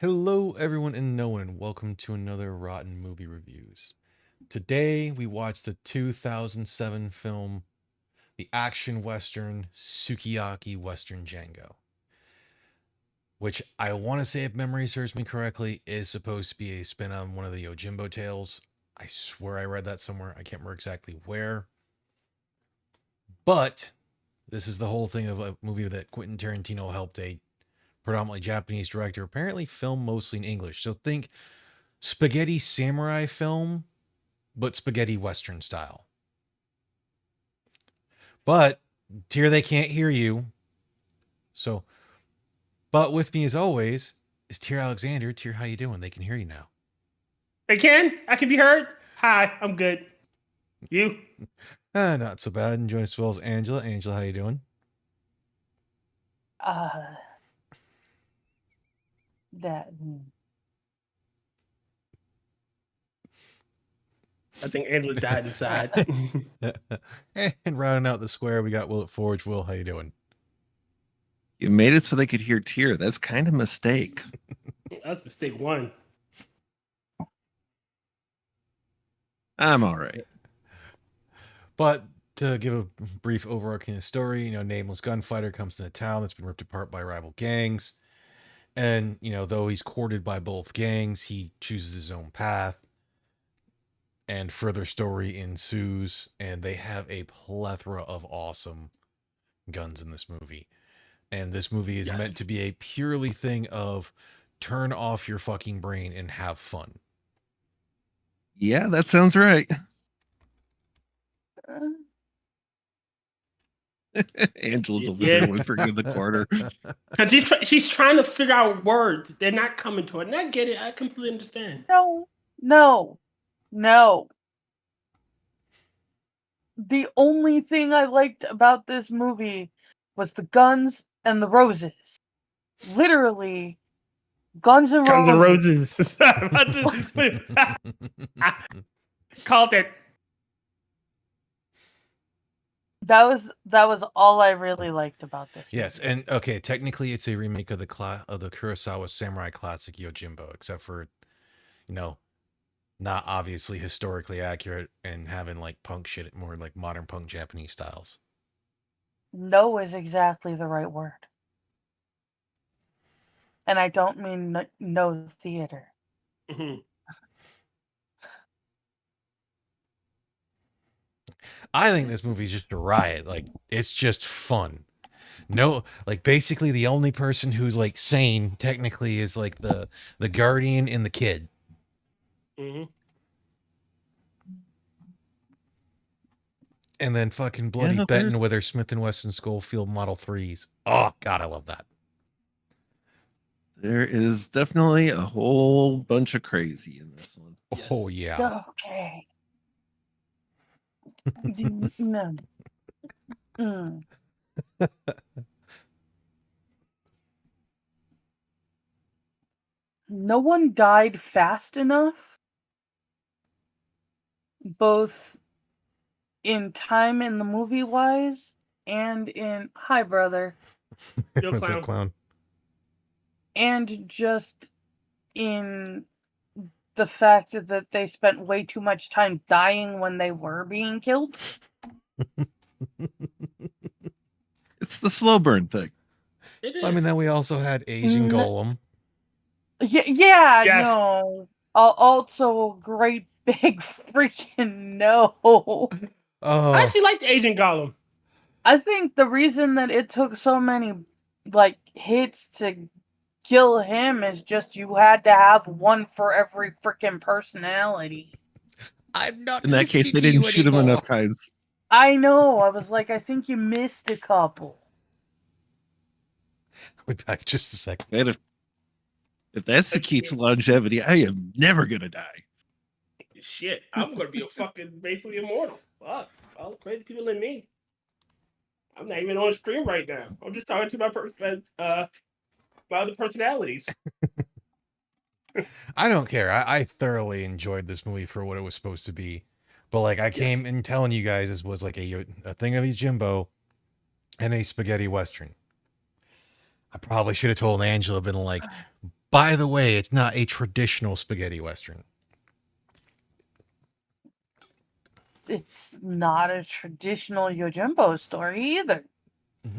Hello, everyone, and no one, and welcome to another Rotten Movie Reviews. Today, we watched the 2007 film, the action western Sukiyaki Western Django, which I want to say, if memory serves me correctly, is supposed to be a spin on one of the Yojimbo tales. I swear I read that somewhere. I can't remember exactly where. But this is the whole thing of a movie that Quentin Tarantino helped a predominantly Japanese director apparently film mostly in English. So think spaghetti samurai film, but spaghetti western style. But Tyr, they can't hear you. So, but with me as always is Tyr Alexander. Tyr, how you doing? They can hear you now. They can? I can be heard? Hi, I'm good. You? Not so bad. And join us as well as Angela. Angela, how you doing? That. I think Angela died inside. And rounding out the square, we got Will at Forge. Will, how you doing? You made it so they could hear Tyr. That's kind of a mistake. That's mistake one. I'm all right. But to give a brief overarching story, nameless gunfighter comes to a town that's been ripped apart by rival gangs. And, though he's courted by both gangs, he chooses his own path. And further story ensues, and they have a plethora of awesome guns in this movie. And this movie is meant to be a purely thing of turn off your fucking brain and have fun. Yeah, that sounds right. Angela's over there whispering in the corner. Because she's trying to figure out words. They're not coming to her. And I get it. I completely understand. No. The only thing I liked about this movie was the guns and the roses. Literally, guns and roses. Called it. That was all I really liked about this. Yes, movie. and okay, technically it's a remake of the Kurosawa samurai classic Yojimbo, except for, not obviously historically accurate and having like punk shit, more like modern punk Japanese styles. No is exactly the right word. And I don't mean no theater. Mm-hmm. I think this movie's just a riot. Like, it's just fun. No, like basically the only person who's like sane technically is like the guardian and the kid. Mm-hmm. And then fucking Bloody Benton with her Smith & Wesson Schofield Model 3s. Oh, God, I love that. There is definitely a whole bunch of crazy in this one. Oh, yeah. Okay. No. No one died fast enough, both in time in the movie wise and in hi brother. What's that, clown? And just in the fact that they spent way too much time dying when they were being killed. It's the slow burn thing. It is. I mean, then we also had Asian Golem. No. Also, great big freaking no. I actually like the Asian Golem. I think the reason that it took so many hits to kill him is just you had to have one for every freaking personality. I'm not. In that case, they didn't shoot him enough times. I know. I was like, I think you missed a couple. I'll be back just a second. And if that's the key to longevity, I am never gonna die. Shit, I'm gonna be a fucking basically immortal. Fuck, all the crazy people in me. I'm not even on stream right now. I'm just talking to my other personalities. I don't care. I thoroughly enjoyed this movie for what it was supposed to be. But like I came in telling you guys this was like a thing of Yojimbo and a spaghetti western. I probably should have told Angela, been like, By the way, it's not a traditional spaghetti western. It's not a traditional Yojimbo story either.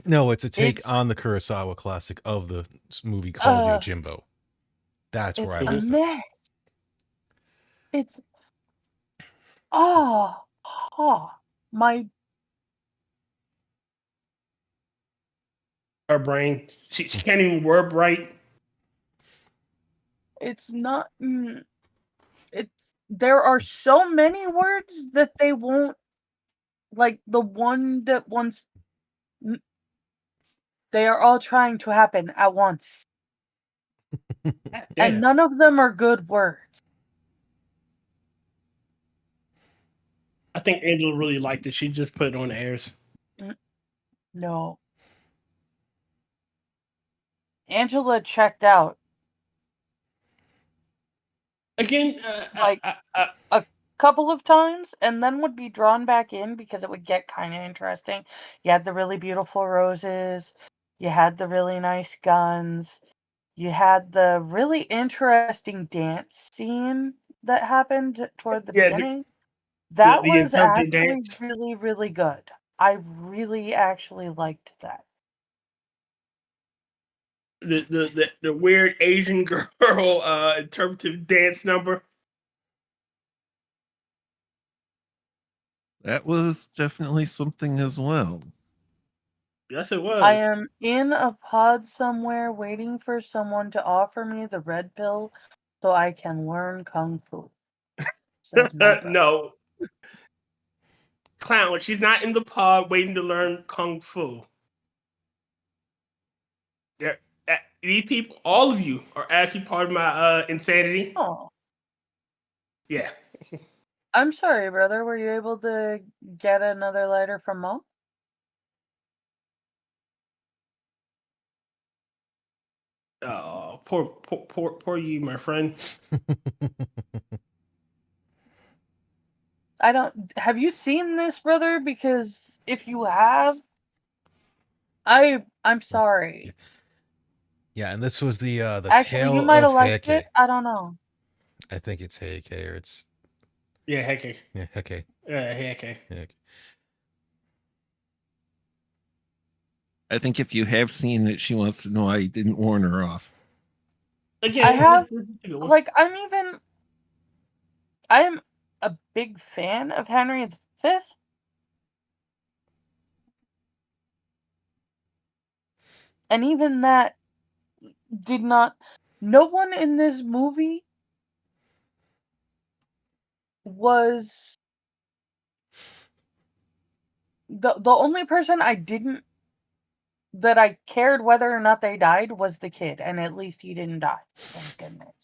No, it's a take It's on the Kurosawa classic of the movie called Yojimbo. That's where it's I a messed up. mess. It's oh, my Her brain, she can't even word right. it's not. It's there are so many words that they won't like the one that once they are all trying to happen at once, and Yeah, none of them are good words. I think Angela really liked it. She just put it on the airs. No, Angela checked out Again, like a couple of times and then would be drawn back in because it would get kind of interesting. You had the really beautiful roses, you had the really nice guns, you had the really interesting dance scene that happened toward the yeah, beginning. That the was interpretive actually dance, really, really good. I really actually liked that. the weird Asian girl interpretive dance number. That was definitely something as well. Yes, it I was. am in a pod somewhere waiting for someone to offer me the red pill so I can learn kung fu, says my brother. No, clown. She's not in the pod waiting to learn kung fu. There, these people, all of you, are actually part of my insanity. Oh, Yeah. I'm sorry, brother. Were you able to get another lighter from Mom? Oh, poor you, my friend. I don't. Have you seen this, brother? Because if you have, I'm sorry. Yeah, and this was the Actually, you tale might have of liked it. Heike. I don't know. I think it's Heike or it's Yeah, heck, yeah, Heike. heck. Heike. I think if you have seen it, she wants to know why you didn't warn her off. Again, I have this is a good one. like I'm a big fan of Henry V. And even that did not. No one in this movie was the only person that I cared whether or not they died was the kid, and at least he didn't die. Thank goodness.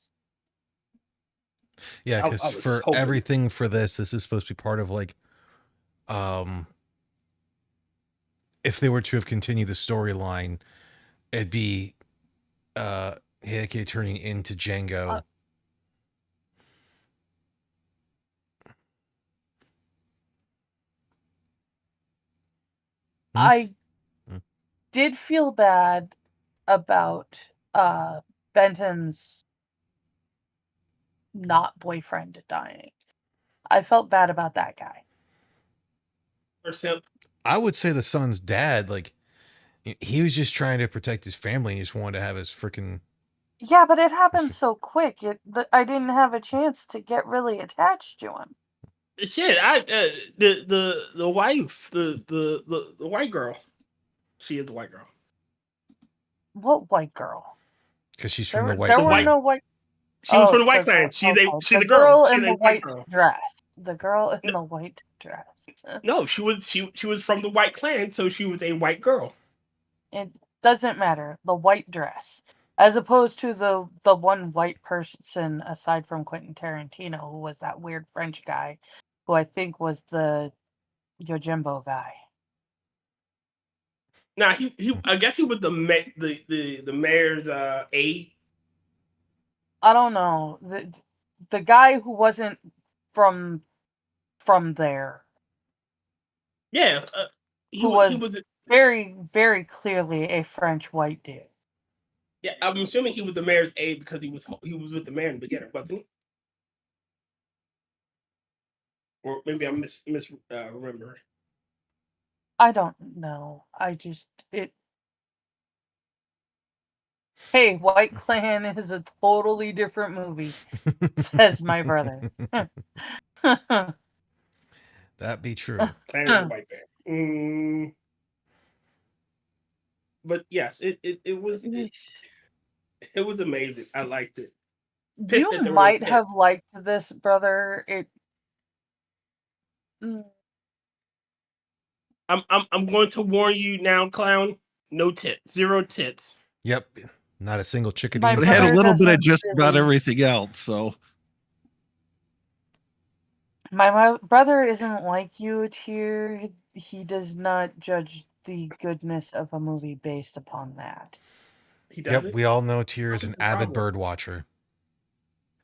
Yeah, I because was for hoping. everything for this is supposed to be part of like, if they were to have continued the storyline, it'd be Heike turning into Django. Hmm? I Hmm. did feel bad about Benton's not boyfriend dying. I felt bad about that guy. Or simp. I would say the son's dad, like, he was just trying to protect his family and he just wanted to have his freaking. Yeah, but it happened so quick. I didn't have a chance to get really attached to him. Shit, the wife, the white girl. She is the white girl. What white girl? Because she's There from the were white there were clan. no white. She was from the white clan. She's The a girl. girl She's in a the white white girl. dress. The girl in the white dress. No, she was from the white clan, so she was a white girl. It doesn't matter. The white dress, as opposed to the one white person aside from Quentin Tarantino, who was that weird French guy, who I think was the Yojimbo guy. Now he I guess he was the mayor's aide. I don't know the guy who wasn't from there, Yeah, who he was was very very clearly a French white dude. Yeah, I'm assuming he was the mayor's aide because he was with the mayor in the beginning, wasn't he? Or maybe I'm remembering. I don't know. I just it. Hey, White Clan is a totally different movie, says my brother. That be true. Clan of the White Bear. But yes, it was amazing. I liked it. Pissed You that there were no might tits. have liked this, brother. It. Mm. I'm going to warn you now, clown. No tits. 0 tits. Yep. Not a single chickadee My in But it had a brother sight. little bit of doesn't just about really- everything else. So My brother isn't like you, Tyr. He does not judge the goodness of a movie based upon that. He does Yep, it. we all know Tyr is What's an the avid problem? bird watcher.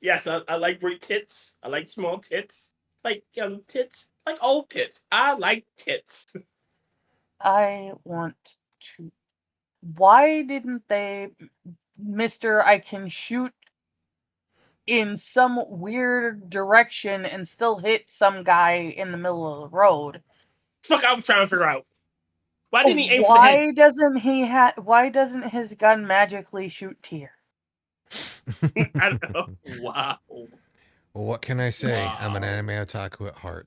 Yes, I like great tits. I like small tits. Like young tits. Like old tits. I like tits. I want to. Why didn't they, Mr. I can shoot in some weird direction and still hit some guy in the middle of the road? Fuck, I was trying to figure out. Why didn't he aim for the head? Why doesn't his gun magically shoot Tyr? I don't know. Wow. Well, what can I say? I'm an Wow. anime otaku at heart.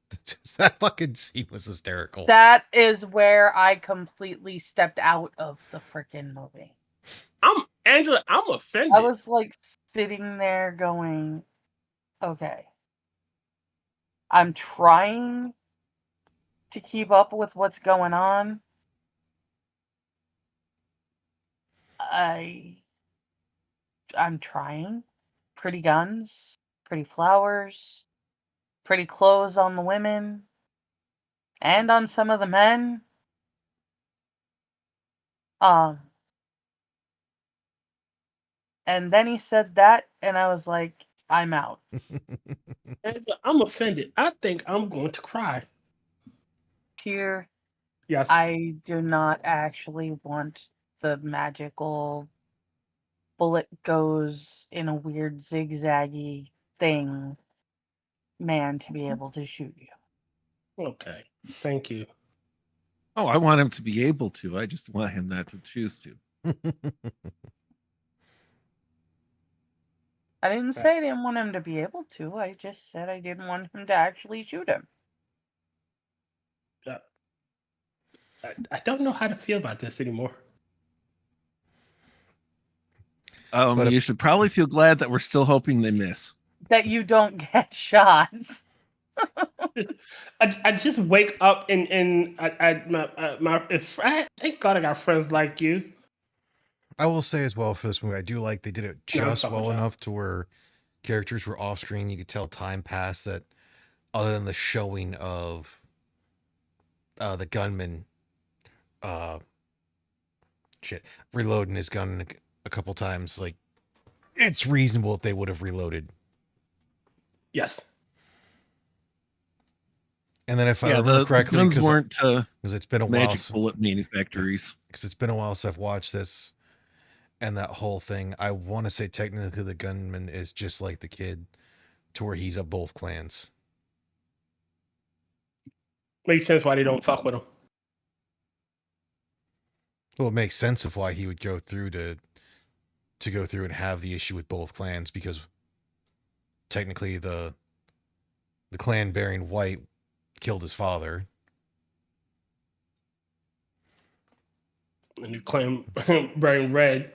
That fucking scene was hysterical. That is where I completely stepped out of the freaking movie. Angela, I'm offended. I was like sitting there going, okay. I'm trying to keep up with what's going on. I'm trying. Pretty guns, pretty flowers, pretty clothes on the women, and on some of the men. And then he said that, and I was like, I'm out. Angela, I'm offended. I think I'm going to cry. Here, Yes. I do not actually want the magical bullet goes in a weird zigzaggy thing man to be able to shoot you. Okay. Thank you. oh, I want him to be able to. I just want him not to choose to. I didn't say I didn't want him to be able to. I just said I didn't want him to actually shoot him. I don't know how to feel about this anymore. But You should probably feel glad that we're still hoping they miss. That you don't get shots. I just wake up and thank God I got friends like you. I will say as well for this movie, I do like they did it No, I'm just talking well about- enough to where characters were off screen. You could tell time passed that other than the showing of the gunman reloading his gun a couple times, like it's reasonable if they would have reloaded. Yes. And then if I Yeah, remember the correctly, guns because weren't it's been a while, magic bullet manufactories. because it's been a while since I've watched this and that whole thing. I want to say technically the gunman is just like the kid, to where he's of both clans. Makes sense why they don't fuck with him. Well, it makes sense of why he would go through to go through and have the issue with both clans, because technically the clan bearing white killed his father. And the clan bearing red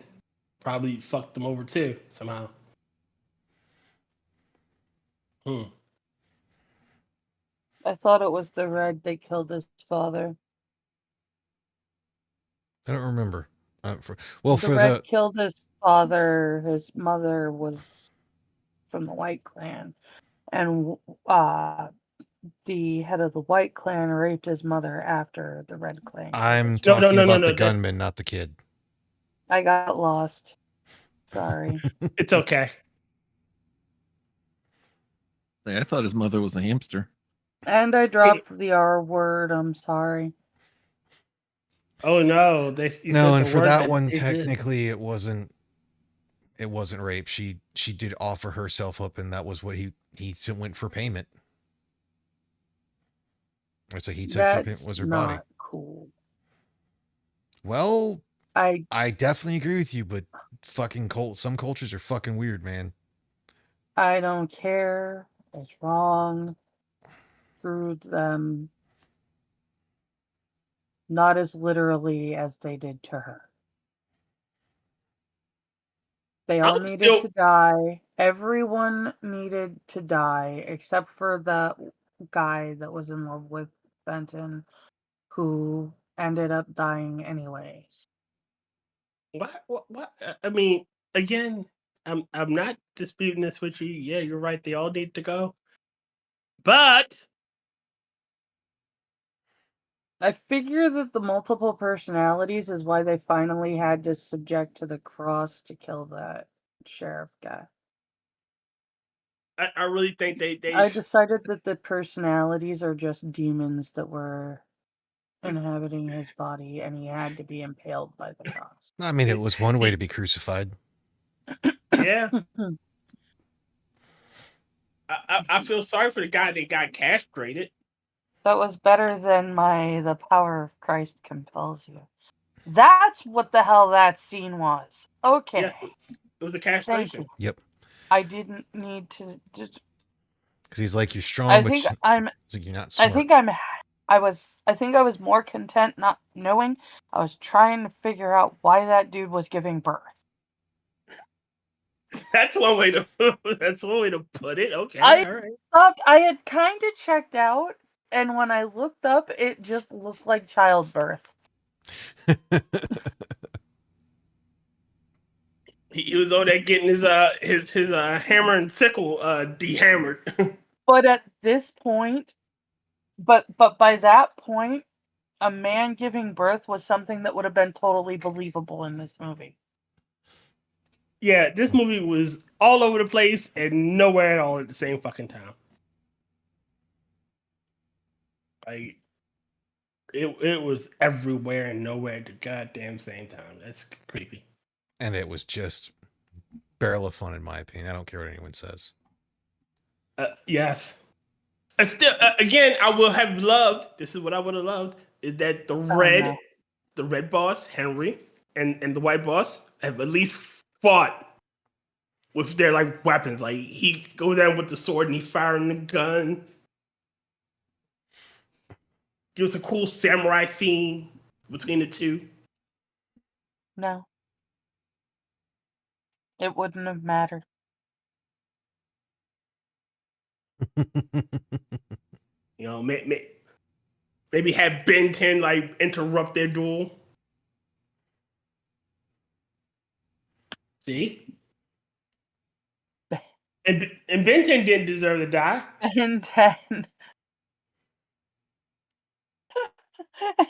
probably fucked them over too somehow. I thought it was the red that killed his father. I don't remember. The red killed his father. His mother was from the White Clan, and the head of the White Clan raped his mother after the Red Clan. I'm talking about the gunman, not the kid. I got lost. Sorry. It's okay. I thought his mother was a hamster. And I dropped the R word. I'm sorry. Oh no! No, and for that one, technically, it wasn't It wasn't rape. She did offer herself up, and that was what he went for payment. That's what he took for payment, That's was her body. not cool. Well, I I definitely agree with you, but fucking some cultures are fucking weird, man. I don't care. It's wrong. Screw them. Not as literally as they did to her. They all I'm needed still to die. Everyone needed to die except for the guy that was in love with Benton, who ended up dying anyways. what? I mean, again, I'm not disputing this with you. Yeah, you're right. They all need to go, but I figure that the multiple personalities is why they finally had to subject to the cross to kill that sheriff guy. I really think they I decided that the personalities are just demons that were inhabiting his body, and he had to be impaled by the cross. I mean, it was one way he- to be crucified. yeah. I feel sorry for the guy that got castrated. That was better than the power of Christ compels you. That's what the hell that scene was. Okay. Yes, it was a Thank castration. you. Yep. I didn't need to. Because he's like, you're strong, I but think you, I'm. it's like, you're not I smart. think I was more content not knowing. I was trying to figure out why that dude was giving birth. That's one way to. That's one way to put it. Okay, I all right. thought I had kind of checked out, and when I looked up, it just looked like childbirth. He was over there getting his hammer and sickle dehammered. But at this point, but by that point, a man giving birth was something that would have been totally believable in this movie. Yeah, this movie was all over the place and nowhere at all at the same fucking time. Like it was everywhere and nowhere at the goddamn same time. That's creepy. And it was just barrel of fun, in my opinion. I don't care what anyone says. Yes. Still, again, I would have loved. This is what I would have loved: is that the no. red boss Henry, and the white boss have at least fought with their like weapons. Like he goes down with the sword and he's firing the gun. Give us a cool samurai scene between the two. No. It wouldn't have mattered. You know, maybe have Ben 10 like interrupt their duel. See? And Ben 10 didn't deserve to die. And then,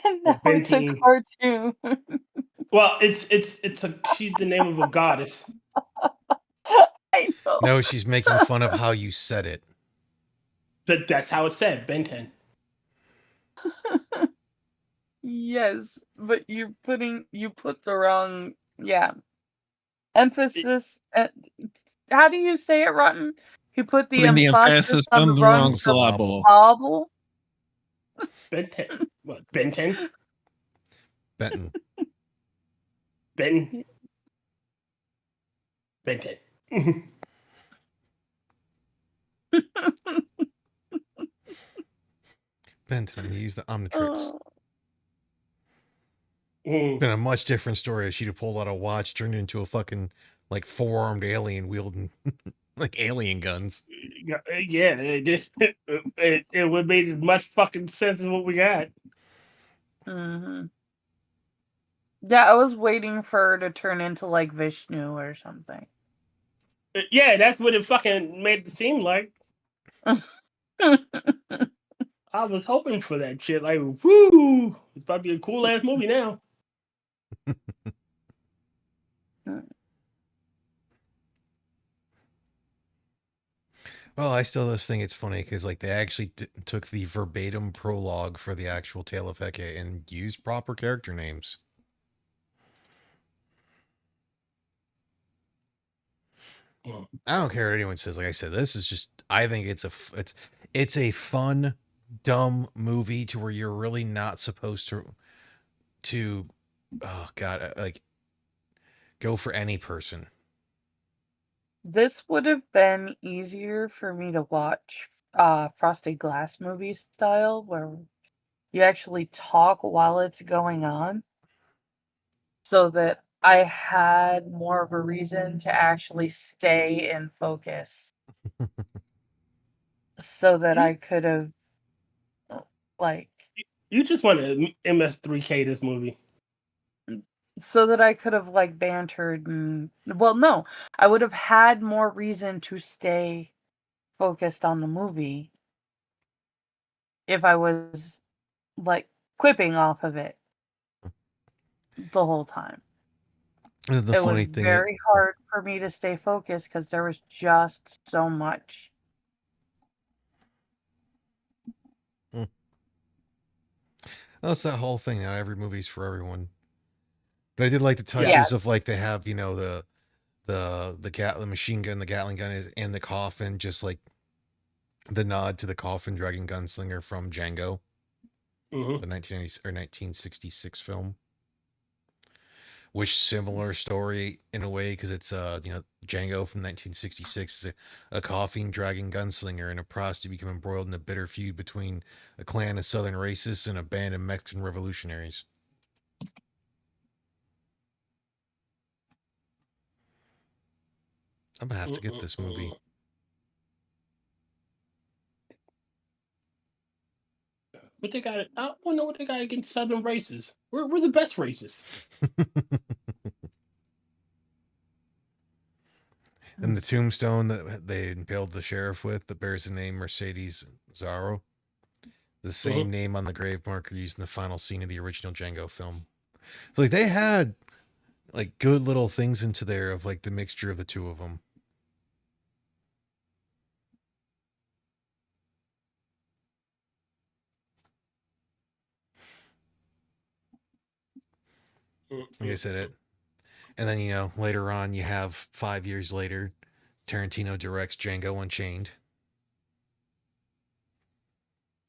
and now Ben it's a 10. cartoon. Well, she's the name of a goddess. I know. No, she's making fun of how you said it. But that's how it's said, Ben 10. Yes, but you put the wrong emphasis. How do you say it, Rotn? He put the Putting the emphasis emphasis on on the the wrong wrong syllable. syllable. Ben 10. What? Ben 10? Benton. Ben 10. Benton, he used the Omnitrix. Oh. Been a much different story if she'd have pulled out a watch, turned it into a fucking like 4-armed alien wielding like alien guns. Yeah, it would have made as much fucking sense as what we got. Mm-hmm. Yeah, I was waiting for her to turn into like Vishnu or something. Yeah, that's what it fucking made it seem like. I was hoping for that shit. Like, whoo! It's about to be a cool ass movie now. Well, I still just think it's funny because like they actually took the verbatim prologue for the actual Tale of Hecate and used proper character names. I don't care what anyone says. Like I said, this is just. I think it's a fun, dumb movie to where you're really not supposed to. Oh God, like go for any person. This would have been easier for me to watch Frosted Glass movie style, where you actually talk while it's going on, so that I had more of a reason to actually stay in focus, so that I could have, like, You just want to MS3K this movie. so that I could have, like, bantered and, well, no, I would have had more reason to stay focused on the movie if I was, like, quipping off of it the whole time. And the It was funny thing is, very hard for me to stay focused because there was just so much. that's that whole thing. Not every movie's for everyone. But I did like the Yeah. touches of like they have the machine gun, the Gatling gun is in the coffin, just like the nod to the coffin dragging gunslinger from Django, Mhm. the 1990 or 1966 film. Which similar story in a way because it's Django from 1966 is a coffin dragging gunslinger and a prostitute become embroiled in a bitter feud between a clan of Southern racists and a band of Mexican revolutionaries. I'm gonna have to get this movie. What they got? I want to know what they got against Southern races. We're the best races. And the tombstone that they impaled the sheriff with that bears the name Mercedes Zorro, the same name on the grave marker used in the final scene of the original Django film. So like they had like good little things into there of like the mixture of the two of them. Like I said it. And then, later on you have 5 years later, Tarantino directs Django Unchained.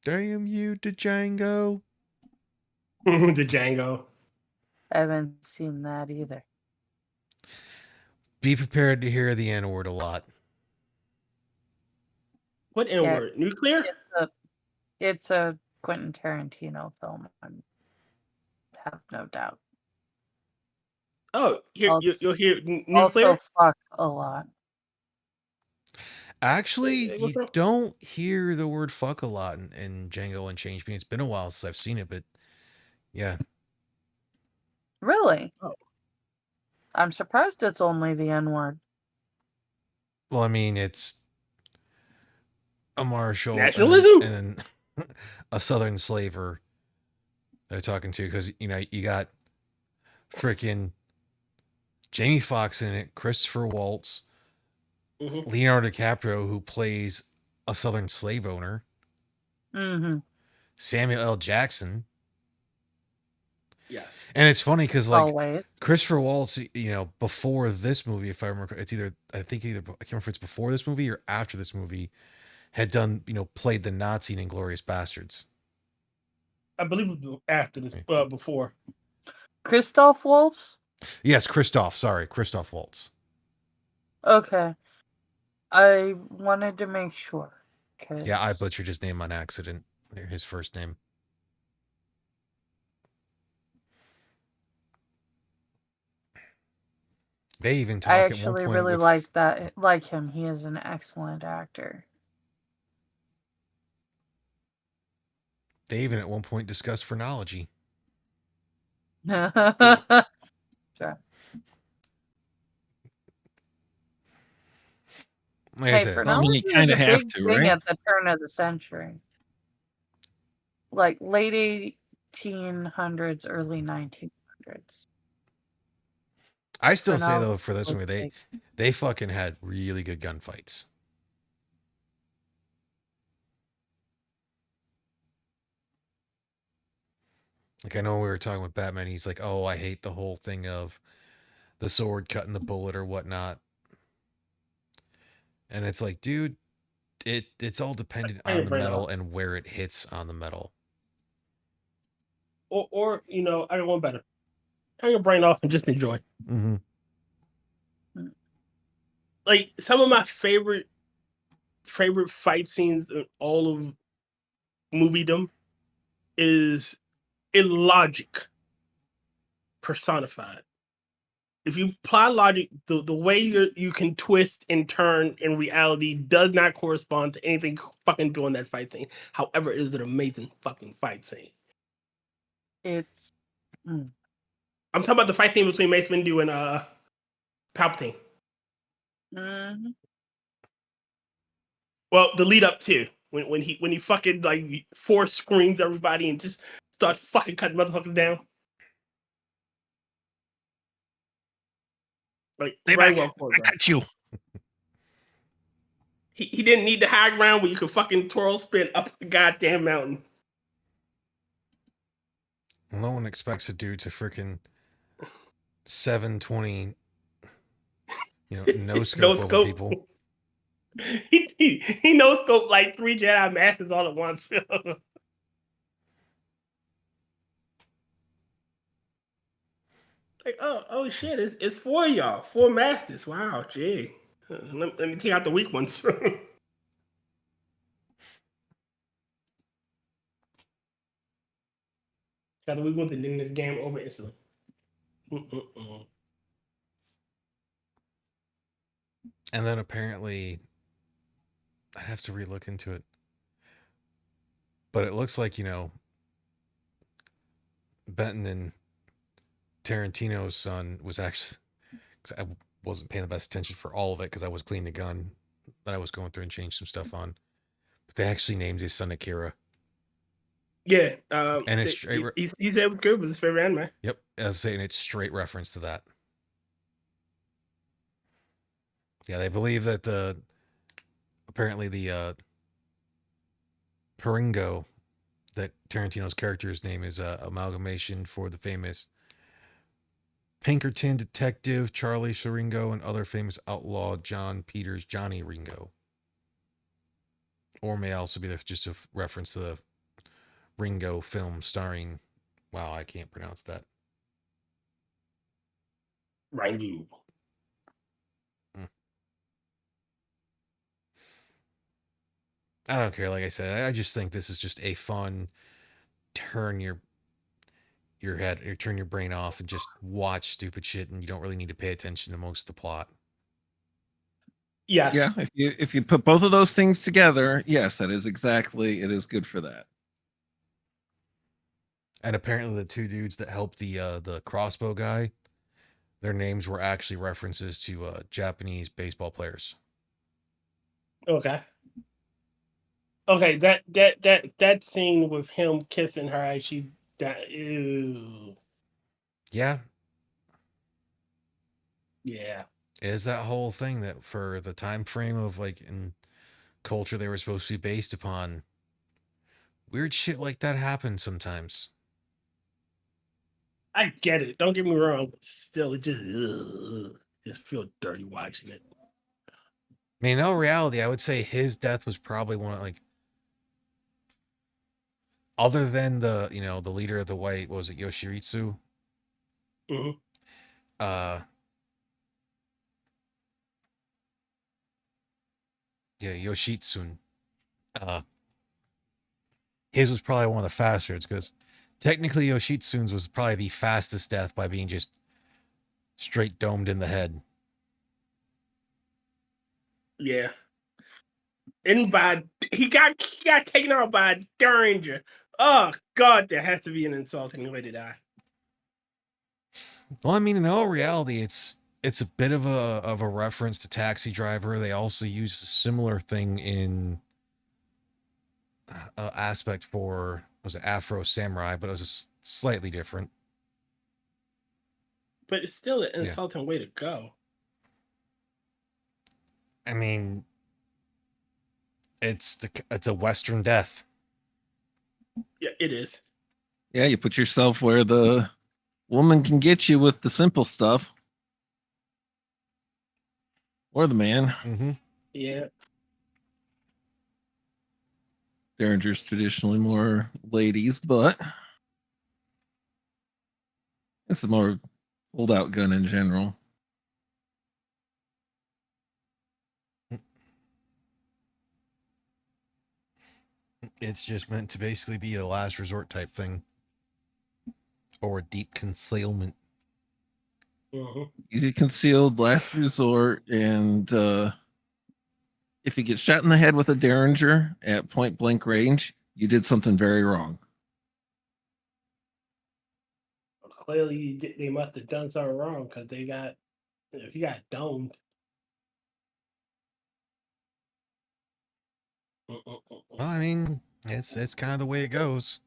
Damn you to Django. The Django. I haven't seen that either. Be prepared to hear the N-word a lot. What N-word? Nuclear? It's a Quentin Tarantino film. I have no doubt. Oh, you'll hear nuclear. Also, fuck a lot. Actually, What's you wrong? don't hear the word fuck a lot in Django Unchained. I mean, it's been a while since I've seen it, but yeah. Really? Oh. I'm surprised it's only the N-word. Well, I mean, it's a marshal Nationalism? and a southern slaver they're talking to because, you got freaking Jamie Foxx in it, Christopher Waltz, Leonardo DiCaprio, who plays a southern slave owner, Samuel L. Jackson. Yes. And it's funny because, like, Always. Christopher Waltz, before this movie, if I remember, I can't remember if it's before this movie or after this movie, had done, played the Nazi in Inglourious Bastards. I believe it was after this, before. Christoph Waltz? Yes, Christoph Waltz. Okay. I wanted to make sure. Yeah, I butchered his name on accident. His first name. They even talk I at one actually point really with, like him. He is an excellent actor. They even at one point discuss phrenology. Sure. Like I said, phrenology you kind was of a have big to, thing right? at the turn of the century. Like late 1800s, early 1900s. I still say Phrenology though for this was movie big. they fucking had really good gunfights. Like I know when we were talking with Batman, he's like, "Oh, I hate the whole thing of the sword cutting the bullet or whatnot." And it's like, dude, it's all dependent Turn on your the brain metal off. and where it hits on the metal. Or I got one better. Turn your brain off and just enjoy. Mm-hmm. Like some of my favorite fight scenes in all of moviedom is illogic personified. If you apply logic, the way you can twist and turn in reality does not correspond to anything fucking doing that fight scene. However, it is an amazing fucking fight scene. It's I'm talking about the fight scene between Mace Windu and Palpatine. mhm. Well, the lead up to when he fucking like force screams everybody and just starts fucking cutting motherfuckers down. Like Stay very back. well I choreographed. got you. He didn't need the high ground where you could fucking twirl spin up the goddamn mountain. No one expects a dude to freaking 720, no scope No over scope. people. He no scope like 3 Jedi Masters all at once. Like, oh shit, it's 4 of y'all, 4 masters. Wow, gee. Let me take out the weak ones. Got the weak ones and then this game over instantly. And then apparently, I'd have to relook into it. But it looks like, Benton and Tarantino's son was actually, cause I wasn't paying the best attention for all of it because I was cleaning a gun that I was going through and changed some stuff on. But they actually named his son Akira. Yeah, And it's straight. he said it was good. It was his favorite anime. Yep, as I say, and it's straight reference to that. Yeah, they believe that apparently the Peringo, that Tarantino's character's name is amalgamation for the famous Pinkerton detective Charlie Siringo and other famous outlaw John Peters Johnny Ringo. Or may also be just a reference to the Ringo film starring, wow, I can't pronounce that. Rangu. I don't care. Like I said, I just think this is just a fun turn your head, or turn your brain off and just watch stupid shit, and you don't really need to pay attention to most of the plot. Yes. Yeah, if you put both of those things together, yes, that is exactly, it is good for that. And apparently, the 2 dudes that helped the crossbow guy, their names were actually references to Japanese baseball players. Okay. Okay, that scene with him kissing her, actually, ew. Yeah. Yeah. Is that whole thing that for the time frame of like in culture they were supposed to be based upon, weird shit like that happens sometimes. I get it. Don't get me wrong, but still, it just feel dirty watching it. I mean, in all reality, I would say his death was probably one of, like, other than the leader of the white, what was it, Yoshiritsu? Mm-hmm. Yeah, Yoshitsun. His was probably one of the faster, because technically Yoshitsun's was probably the fastest death by being just straight domed in the head. Yeah. And he got taken out by a Derringer. Oh God, there has to be an insulting way to die. Well, I mean, in all reality, it's a bit of a reference to Taxi Driver. They also use a similar thing in aspect for, was it Afro Samurai, but it was slightly different. But it's still an insulting way to go. I mean, it's a Western death. Yeah, it is. Yeah, you put yourself where the woman can get you with the simple stuff, or the man. Mm-hmm. Yeah. Derringer's traditionally more ladies, but it's a more holdout gun in general. It's just meant to basically be a last resort type thing, or a deep concealment. Easy concealed, last resort, and if you get shot in the head with a Derringer at point blank range, you did something very wrong. Clearly, they must have done something wrong because they got, he got domed. Well, I mean, it's kind of the way it goes.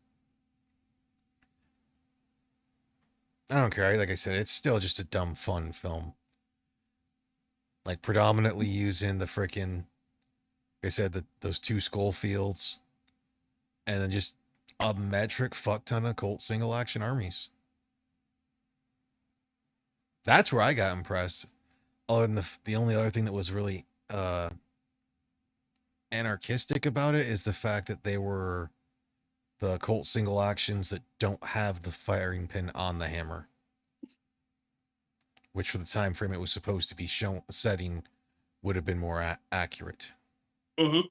I don't care. Like I said, it's still just a dumb, fun film. Like predominantly using the freaking, like I said, those two Schofields, and then just a metric fuck ton of Colt single action armies. That's where I got impressed. Other than the only other thing that was really anarchistic about it is the fact that they were the Colt single actions that don't have the firing pin on the hammer, which for the time frame it was supposed to be shown setting would have been more accurate. Mm-hmm.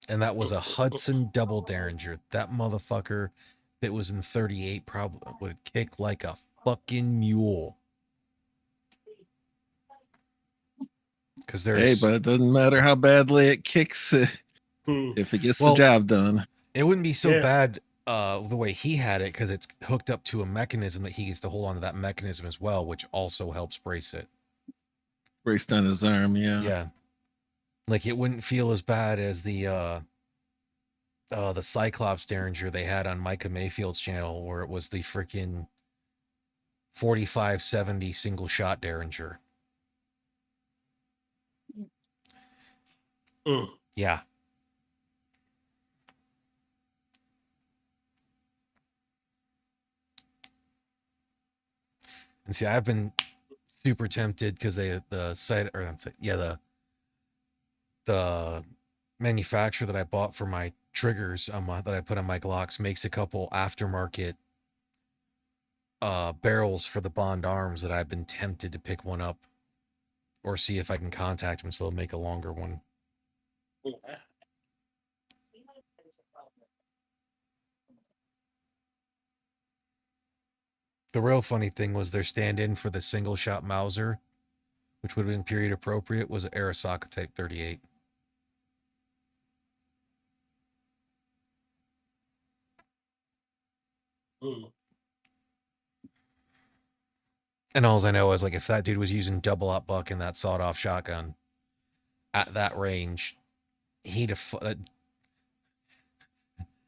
And that was a Hudson double Derringer. That motherfucker, if it was in 38, probably would kick like a fucking mule. Because there's, Hey, but it doesn't matter how badly it kicks if it gets the job done. It wouldn't be so bad the way he had it, because it's hooked up to a mechanism that he gets to hold on to that mechanism as well, which also helps brace it. Braced on his arm, yeah. Yeah. Like it wouldn't feel as bad as the Cyclops Derringer they had on Micah Mayfield's channel, where it was the freaking 4570 single shot Derringer. Yeah. And see, I've been super tempted because the manufacturer that I bought for my triggers that I put on my Glocks makes a couple aftermarket barrels for the Bond arms that I've been tempted to pick one up or see if I can contact them so they'll make a longer one. The real funny thing was their stand-in for the single shot Mauser, which would have been period appropriate, was an Arasaka Type 38. And all I know is, like, if that dude was using double up buck in that sawed-off shotgun at that range, he'd have...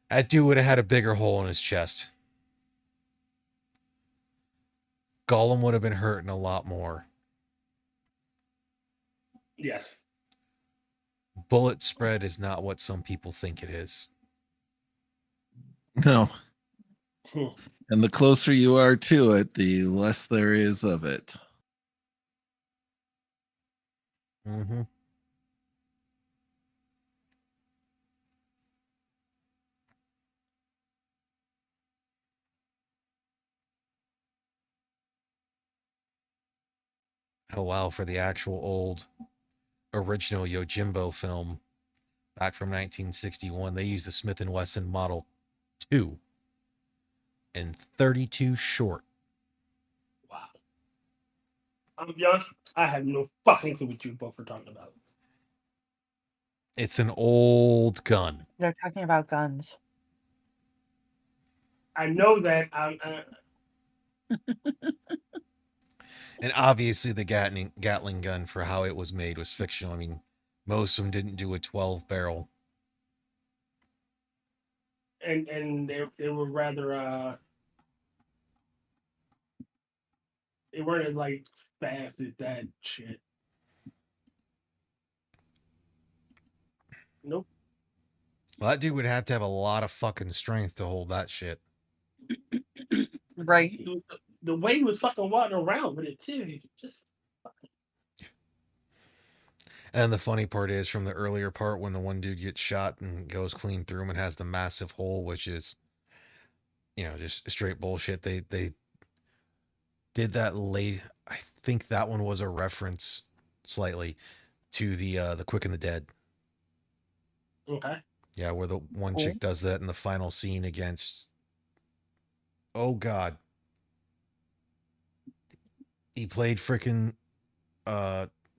that dude would have had a bigger hole in his chest. Gollum would have been hurting a lot more. Yes. Bullet spread is not what some people think it is. No. And the closer you are to it, the less there is of it. Mm-hmm. Oh, wow, for the actual old original Yojimbo film back from 1961, they used the Smith & Wesson Model 2 and 32 short. Wow. I'm gonna be honest, I have no fucking clue what you both are talking about. It's an old gun. They're talking about guns. I know that. And obviously the Gatling gun, for how it was made, was fictional. I mean, most of them didn't do a 12 barrel. And they were rather they weren't as like fast as that shit. Nope. Well, that dude would have a lot of fucking strength to hold that shit. Right. the way he was fucking walking around with it too, he just And the funny part is from the earlier part when the one dude gets shot and goes clean through him and has the massive hole, which is, just straight bullshit. They did that late. I think that one was a reference slightly to the Quick and the Dead. okay. Yeah, where the one Cool. chick does that in the final scene against. Oh God. He played freaking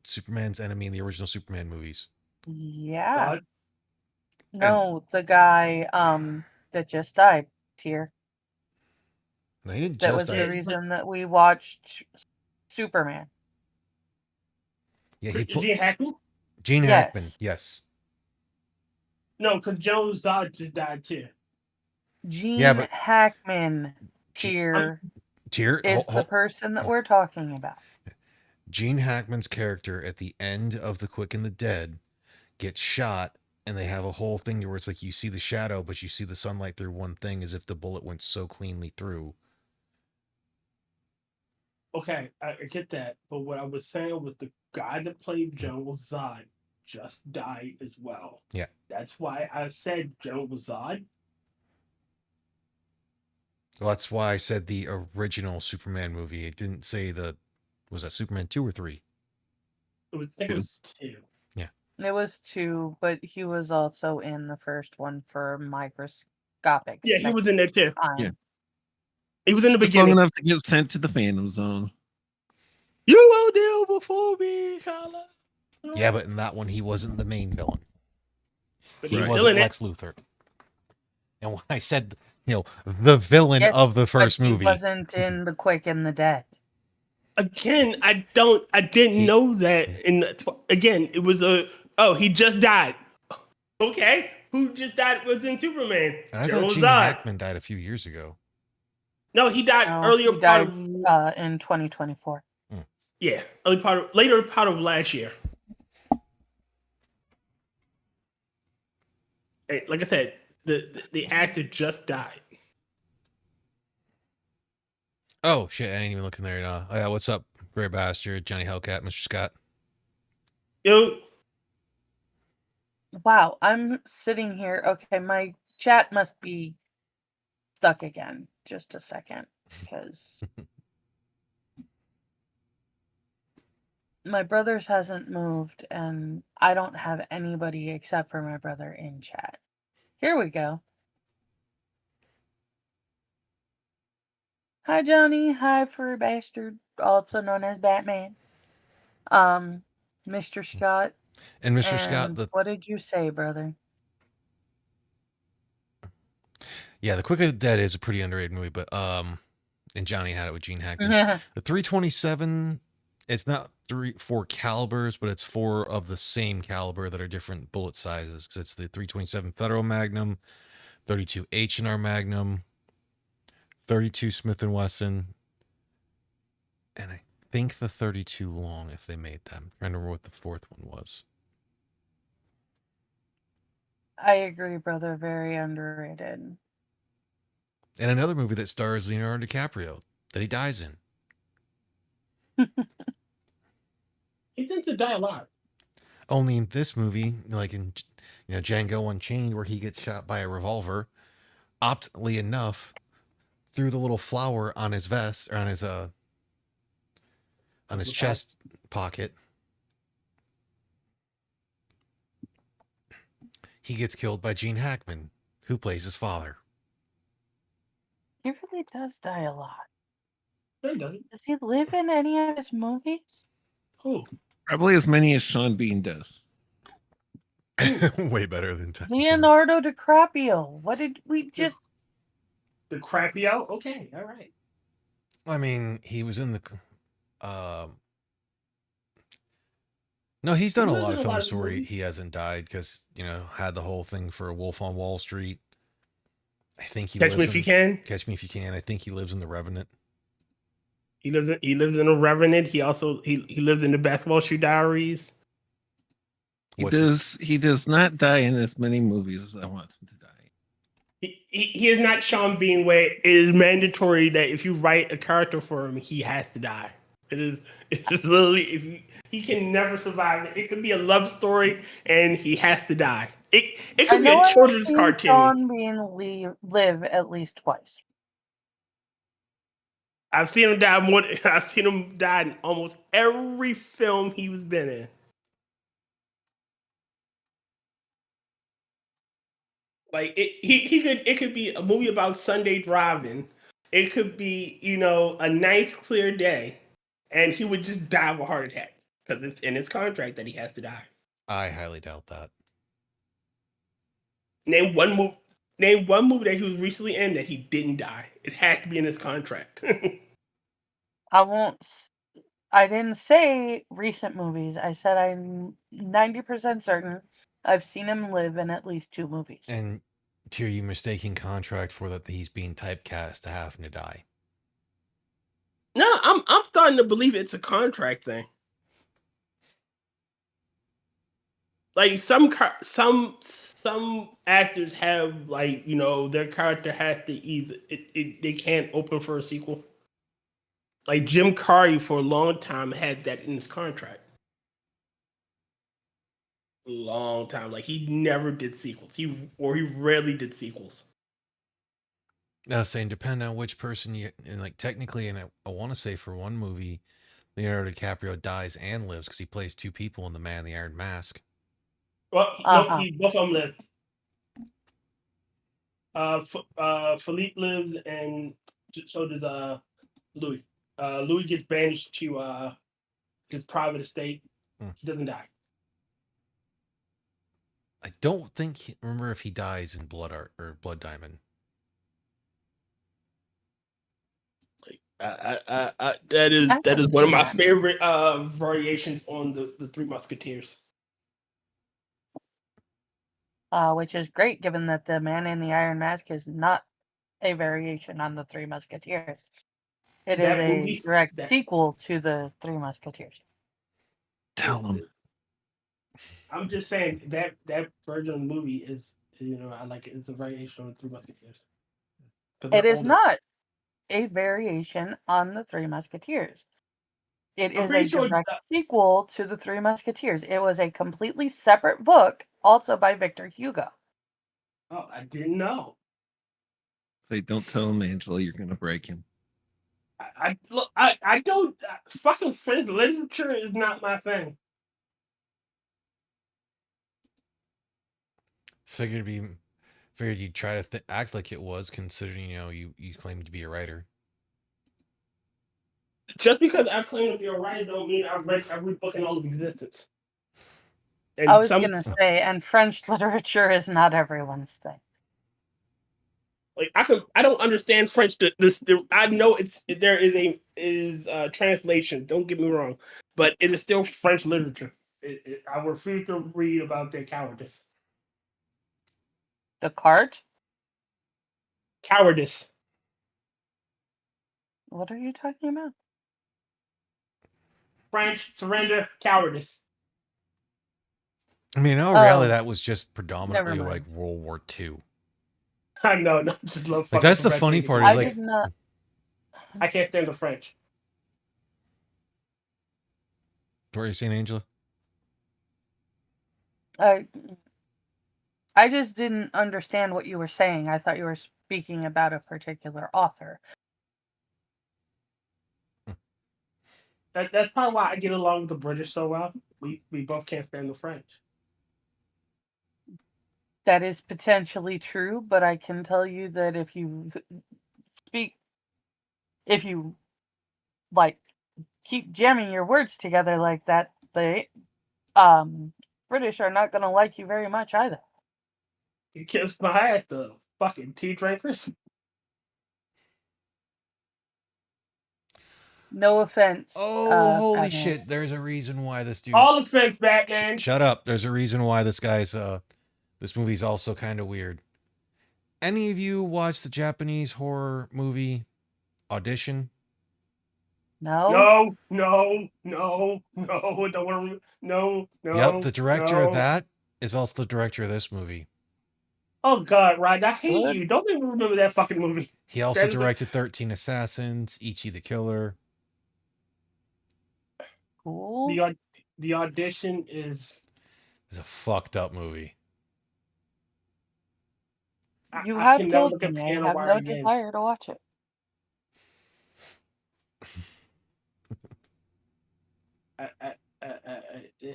Superman's enemy in the original Superman movies. Yeah. God. No, the guy that just died here. No, he didn't That just was die. the reason that we watched Superman. Yeah, he Gene Hackman? Gene Hackman. Yes. Yes. No, because Joe Zod just died too. Gene but- Hackman tier is the person that we're talking about. Gene Hackman's character at the end of The Quick and the Dead gets shot, and they have a whole thing where it's like you see the shadow, but you see the sunlight through one thing as if the bullet went so cleanly through. Okay, I get that, but what I was saying was the guy that played General Zod just died as well. Yeah. That's why I said General Zod. Well, that's why I said the original Superman movie. It didn't say was that Superman 2 or 3? I think it was 2. It was 2, but he was also in the first one for microscopic. Yeah, he was in there too. time. Yeah. He was in the Just long beginning. enough to get sent to the Phantom Zone. You will deal before me, Carla. Yeah, but in that one, he wasn't the main villain. But He he's still wasn't in it. Lex Luthor. And when I said, the villain Yes, of the first but movie. He wasn't in The Quick and the Dead. Again, I didn't know that. Again, it was he just died. Okay, who just died was in Superman? And I General thought Gene Zod. Hackman died a few years ago. No, he died No, earlier he part died of in 2024. later part of last year. Hey, like I said, the actor just died. Oh, shit. I didn't even look in there. Oh, yeah, what's up, Great Bastard, Johnny Hellcat, Mr. Scott? Yo, Wow, I'm sitting here. Okay, my chat must be stuck again. Just a second, because my brother's hasn't moved, and I don't have anybody except for my brother in chat. Here we go. Hi, Johnny. Hi, Furry Bastard, also known as Batman. Mr. Scott. And Mr. Scott, what did you say, brother? Yeah, The Quick and the Dead is a pretty underrated movie, but and Johnny had it with Gene Hackman. The 327, it's not 4 calibers, but it's 4 of the same caliber that are different bullet sizes. Because it's the 327 Federal Magnum, 32 H&R Magnum, 32 Smith & Wesson, and I think the 32 long, if they made them. I'm trying to remember what the 4th one was. I agree, brother. Very underrated. And another movie that stars Leonardo DiCaprio that he dies in. he tends to die a lot. Only in this movie, like in Django Unchained, where he gets shot by a revolver, optimally enough, through the little flower on his vest or on his chest pocket, he gets killed by Gene Hackman, who plays his father. He really does die a lot. No, he doesn't. Does he live in any of his movies? Who? Probably as many as Sean Bean does. Way better than Time. Leonardo DiCaprio. What did we just... The crappy out? Okay, all right. I mean, he was in the... No, he's done a lot of films where he hasn't died because, had the whole thing for Wolf on Wall Street. I think he Catch Me If You Can. Catch Me If You Can. I think he lives in The Revenant. He lives in The Revenant. He also he lives in the Basketball Shoe Diaries. He does not die in as many movies as I want him to die. He is not Sean Bean, where it is mandatory that if you write a character for him, he has to die. It's literally he can never survive it. It could be a love story and he has to die. It I could be know a I've children's seen cartoon. Sean Bean live at least twice. I've seen him die more. I've seen him die in almost every film he was been in. Like it could be a movie about Sunday driving. It could be a nice clear day, and he would just die of a heart attack because it's in his contract that he has to die. I highly doubt that. Name one movie. Name one movie that he was recently in that he didn't die. It had to be in his contract. I didn't say recent movies. I said I'm 90% certain I've seen him live in at least 2 movies. And to you mistaking contract for that he's being typecast to having to die. No, I'm starting to believe it's a contract thing. Like some actors have their character has to either they can't open for a sequel. Like Jim Carrey for a long time had that in his contract. Long time, like he never did sequels. He rarely did sequels. I was saying, depending on which person you and like technically, and I want to say for one movie, Leonardo DiCaprio dies and lives because he plays 2 people in The Man in the Iron Mask. Well, no, both of them live. Philippe lives, and so does Louis. Louis gets banished to his private estate. He doesn't die. I don't think remember if he dies in Blood Art or Blood Diamond. That is one of my favorite variations on the Three Musketeers. Which is great, given that the Man in the Iron Mask is not a variation on the Three Musketeers. It is a direct sequel to the Three Musketeers. Tell them. I'm just saying that version of the movie is, I like it. It's a variation on the Three Musketeers. It is not a variation on the Three Musketeers. It is a direct sequel to the Three Musketeers. It was a completely separate book, also by Victor Hugo. Oh, I didn't know. Say, don't tell him, Angela. You're gonna break him. I don't. Fucking French literature is not my thing. Figured you'd try to act like it was, considering you claim to be a writer. Just because I claim to be a writer don't mean I've read every book in all of existence. And I was gonna say, and French literature is not everyone's thing. Like I don't understand French. I know there is a translation. Don't get me wrong, but it is still French literature. I refuse to read about their cowardice. The cart? Cowardice. What are you talking about? French surrender, cowardice. I mean, in all reality, that was just predominantly like World War II. I know, no, just love. Like that's the funny part. Is like I can't stand the French. What are you saying, Angela? I just didn't understand what you were saying. I thought you were speaking about a particular author. That's probably why I get along with the British so well. We both can't stand the French. That is potentially true, but I can tell you that if you like keep jamming your words together like that, the British are not going to like you very much either. You kiss my ass, the fucking tea drinkers. No offense. Oh, holy shit! There's a reason why this dude. All offense, Batman. Shut up. There's a reason why this guy's. This movie's also kind of weird. Any of you watch the Japanese horror movie Audition? No. No. Don't want to. No. Yep, the director of that is also the director of this movie. Oh God, Ryan, I hate Good. you. Don't even remember that fucking movie. He also That is a- directed 13 Assassins, Ichi the Killer. Cool. The audition is. It's a fucked up movie. You I have can never told look at me. I Piano have Wire no again. desire to watch it. Eh.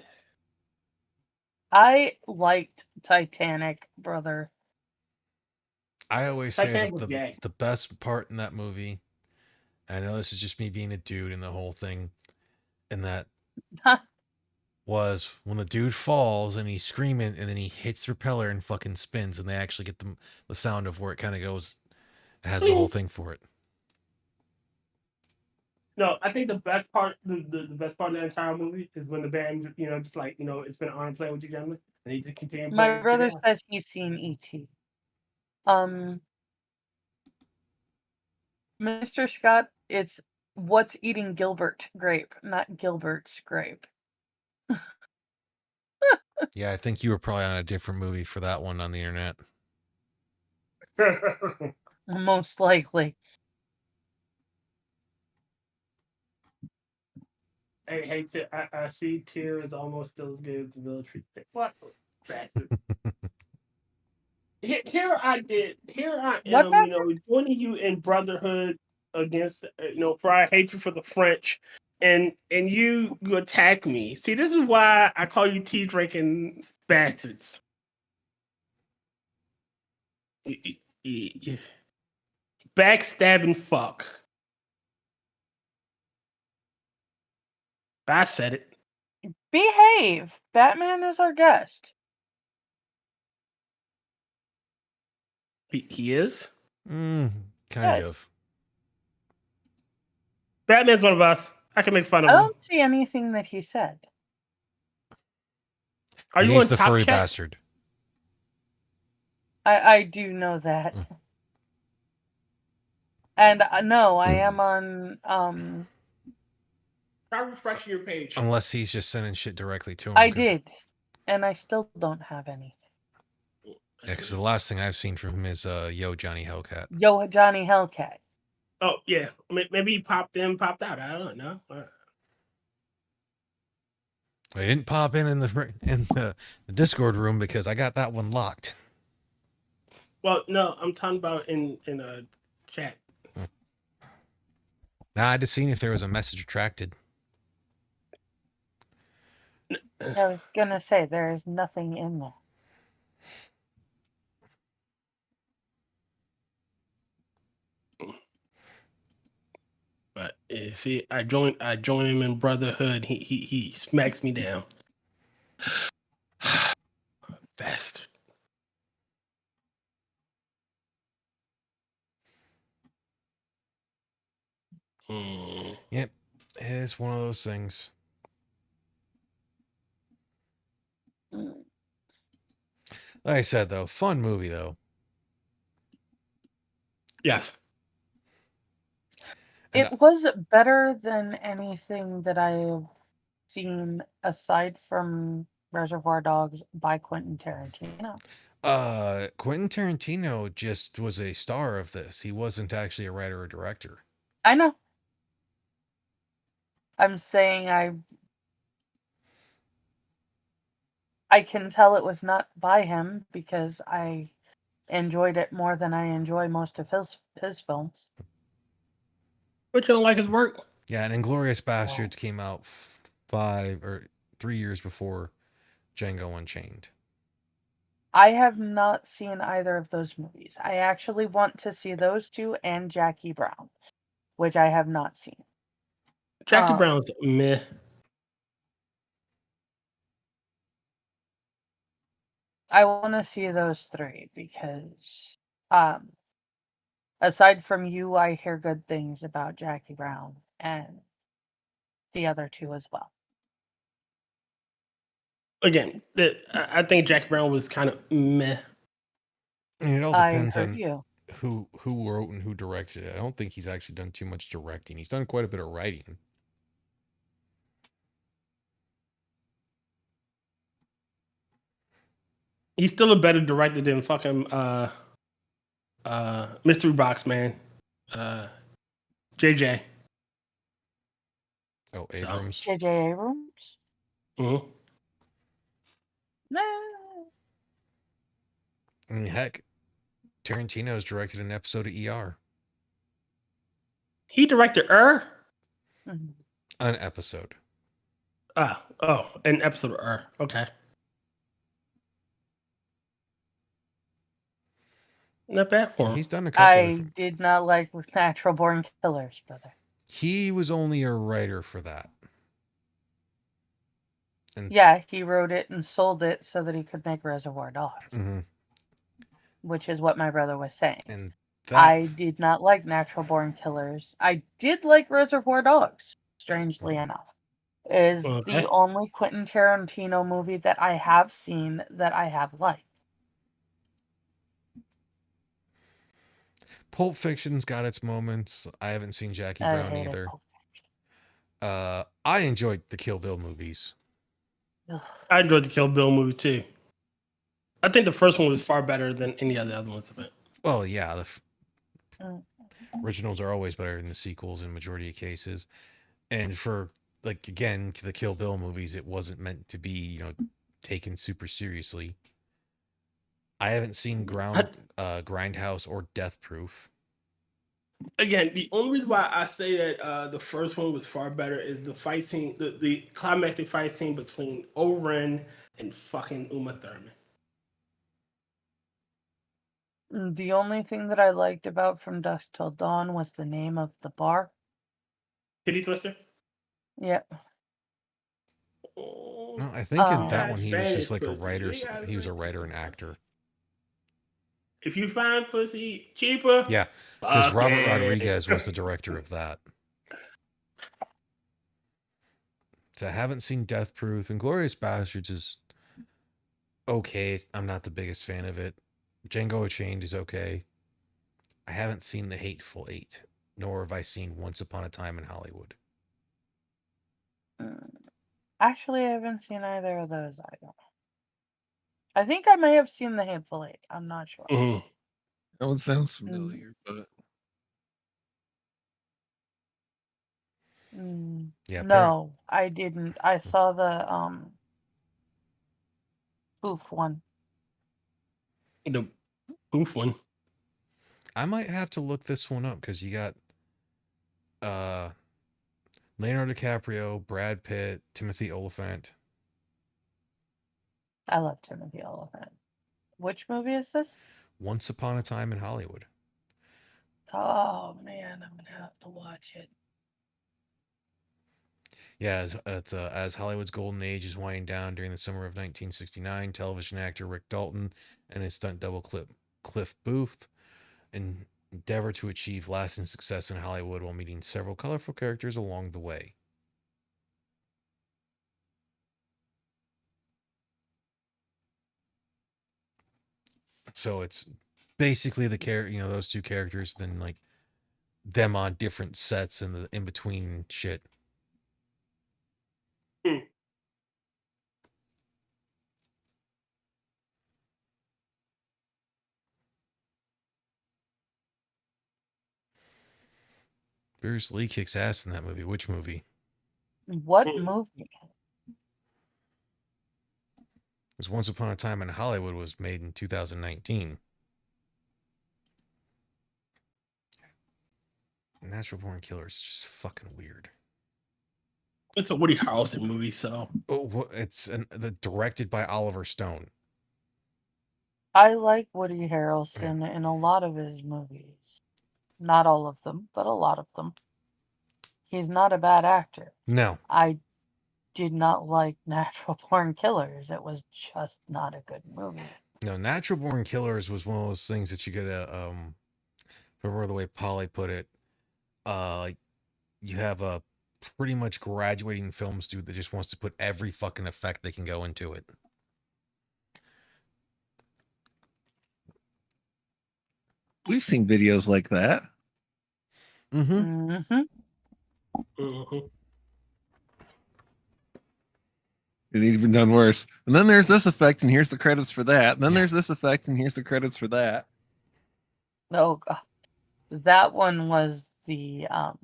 I liked Titanic, brother. I always say Titanic that was gay. the best part in that movie, I know this is just me being a dude in the whole thing, and that was when the dude falls and he's screaming and then he hits the propeller and fucking spins and they actually get the sound of where it kind of goes. It has the whole thing for it. No, I think the best part, the best part of the entire movie is when the band, just like, it's been an honor playing with you, gentlemen, and they just continue My playing. brother says he's seen E.T. Mr. Scott, it's What's Eating Gilbert Grape, not Gilbert's Grape. Yeah, I think you were probably on a different movie for that one on the internet. Most likely. Hey, I see Tear is almost still as good as the military. What bastard? Here I What am, happened? joining you in brotherhood against, for our hatred for the French, and you attack me. See, this is why I call you tea drinking bastards. Backstabbing fuck. I said it. Behave! Batman is our guest. He is? Kind Yes. of. Batman's one of us. I can make fun of I him. don't see anything that he said. Are you He's on the Top furry Check? bastard. I do know that. And no, I am on Try refreshing your page. Unless he's just sending shit directly to him. I did. And I still don't have any. Yeah, because the last thing I've seen from him is Yo Johnny Hellcat. Yo Johnny Hellcat. Oh yeah, maybe he popped in, popped out. I don't know. I didn't pop in the Discord room because I got that one locked. Well, no, I'm talking about in a chat. Nah, I just seen if there was a message retracted. I was gonna say there is nothing in there. But see, I join him in brotherhood. He smacks me down. Bastard. Yep, it's one of those things. Mm. Like I said, though, fun movie though. Yes. It was better than anything that I've seen aside from Reservoir Dogs by Quentin Tarantino. Quentin Tarantino just was a star of this. He wasn't actually a writer or director. I know. I'm saying I can tell it was not by him because I enjoyed it more than I enjoy most of his films. But you don't like his work? Yeah, and Inglourious Bastards came out 3 years before Django Unchained. I have not seen either of those movies. I actually want to see those two and Jackie Brown, which I have not seen. Jackie Brown's meh. I want to see those three because, aside from you, I hear good things about Jackie Brown and the other two as well. Again, I think Jackie Brown was kind of meh. I mean, it all I depends heard on you. who wrote and who directed it. I don't think he's actually done too much directing. He's done quite a bit of writing. He's still a better director than fucking Mystery Box Man. JJ. Oh, Abrams. J.J. Abrams? Mhm. Nah. I mean, heck, Tarantino's directed an episode of ER. He directed Mhm. An episode. an episode of Okay. Not bad for him. He's done a couple I different. did not like Natural Born Killers, brother. He was only a writer for that. And Yeah, he wrote it and sold it so that he could make Reservoir Dogs, mhm. which is what my brother was saying. And that I did not like Natural Born Killers. I did like Reservoir Dogs, strangely enough. Is Okay. the only Quentin Tarantino movie that I have seen that I have liked. Pulp Fiction's got its moments. I haven't seen Jackie I Brown hated either. Pulp I enjoyed the Kill Bill movies. Fiction. I enjoyed the Kill Bill movie too. I think the first one was far better than any of the other ones. Well, yeah, the Mm. originals are always better than the sequels in majority of cases. And for like again, the Kill Bill movies, it wasn't meant to be, taken super seriously. I haven't seen Grindhouse or Death Proof. Again, the only reason why I say that the first one was far better is the fight scene, the climactic fight scene between Oren and fucking Uma Thurman. The only thing that I liked about From Dusk Till Dawn was the name of the bar. Titty Twister? Yep. Oh, No, I think in Oh. that one he was just like a Pussy. writer. You gotta He was a like writer and pussy. actor. If you find pussy cheaper, Yeah, because fuck Robert it. Rodriguez was the director of that. So I haven't seen Death Proof, and Glorious Bastards is okay. I'm not the biggest fan of it. Django Unchained is okay. I haven't seen The Hateful Eight, nor have I seen Once Upon a Time in Hollywood. Actually, I haven't seen either of those either. I think I may have seen The Hateful Eight. I'm not sure. Mhm. That one sounds familiar, but Yeah, No, I didn't. I saw the spoof one. The poof one. I might have to look this one up because you got Leonardo DiCaprio, Brad Pitt, Timothy Oliphant. I love Timothy Oliphant. Which movie is this? Once Upon a Time in Hollywood. Oh man, I'm gonna have to watch it. Yeah, as Hollywood's golden age is winding down during the summer of 1969, television actor Rick Dalton and his stunt double Cliff Booth endeavor to achieve lasting success in Hollywood while meeting several colorful characters along the way. So it's basically those two characters, then like them on different sets and the in between shit. Bruce Lee kicks ass in that movie. Which movie? What movie? Because Once Upon a Time in Hollywood was made in 2019. Natural Born Killers is just fucking weird. It's a Woody Harrelson movie, so Oh, it's directed by Oliver Stone. I like Woody Harrelson in a lot of his movies. Not all of them, but a lot of them. He's not a bad actor. No, I did not like Natural Born Killers. It was just not a good movie. no. Natural Born Killers was one of those things that you get a remember the way Polly put it. Like you have a pretty much graduating film student that just wants to put every fucking effect they can go into it. we've seen videos like that. Mm-hmm. Mm-hmm. mhm. It even done worse. And then there's this effect, and here's the credits for that. And then Yeah. there's this effect, and here's the credits for that. Oh god. That one was their